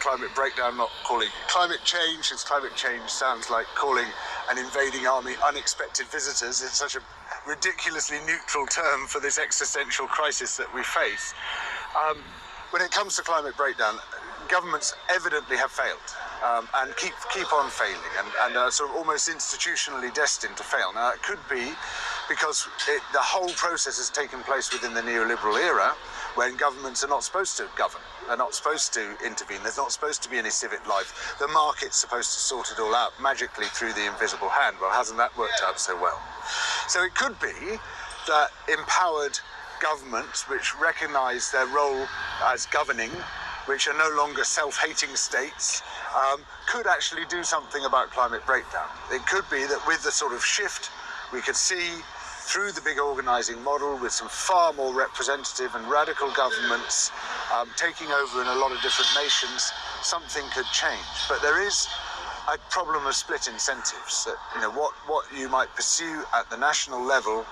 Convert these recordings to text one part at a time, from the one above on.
climate breakdown, not calling it climate change, since climate change sounds like calling an invading army unexpected visitors. It's such a ridiculously neutral term for this existential crisis that we face. When it comes to climate breakdown, governments evidently have failed and keep on failing and are sort of almost institutionally destined to fail. Now, it could be because the whole process has taken place within the neoliberal era, when governments are not supposed to govern, they're not supposed to intervene, there's not supposed to be any civic life. The market's supposed to sort it all out magically through the invisible hand. Well, hasn't that worked out so well? So it could be that empowered governments which recognise their role as governing, which are no longer self-hating states, could actually do something about climate breakdown. It could be that with the sort of shift we could see through the big organising model, with some far more representative and radical governments taking over in a lot of different nations, something could change. But there is a problem of split incentives. That, you know, what you might pursue at the national level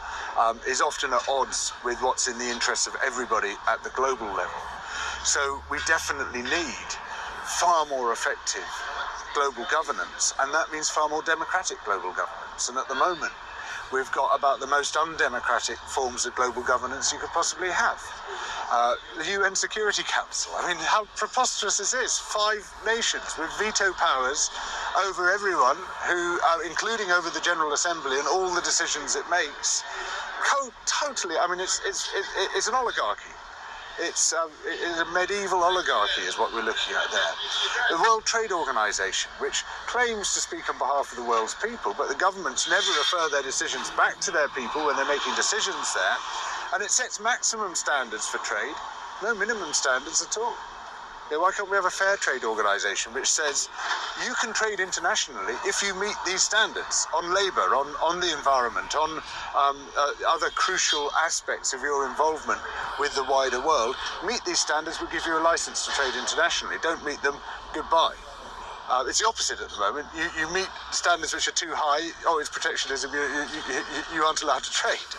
is often at odds with what's in the interests of everybody at the global level. So we definitely need far more effective global governance, and that means far more democratic global governance. And at the moment, we've got about the most undemocratic forms of global governance you could possibly have. The UN Security Council, I mean, how preposterous is this? 5 nations with veto powers over everyone, including over the General Assembly and all the decisions it makes. Totally, I mean, it's an oligarchy. It's a medieval oligarchy is what we're looking at there. The World Trade Organization, which claims to speak on behalf of the world's people, but the governments never refer their decisions back to their people when they're making decisions there, and it sets maximum standards for trade, no minimum standards at all. Yeah, why can't we have a fair trade organization which says you can trade internationally if you meet these standards on labor, on the environment, on other crucial aspects of your involvement with the wider world? Meet these standards, we'll give you a license to trade internationally. Don't meet them, goodbye. It's the opposite at the moment. You meet standards which are too high, oh, it's protectionism, you aren't allowed to trade.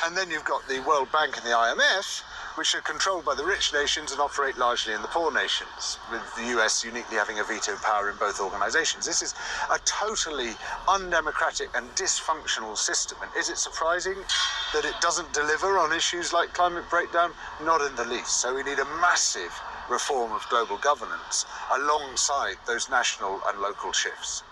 And then you've got the World Bank and the IMF, which are controlled by the rich nations and operate largely in the poor nations, with the US uniquely having a veto power in both organizations. This is a totally undemocratic and dysfunctional system. And is it surprising that it doesn't deliver on issues like climate breakdown? Not in the least. So we need a massive reform of global governance alongside those national and local shifts.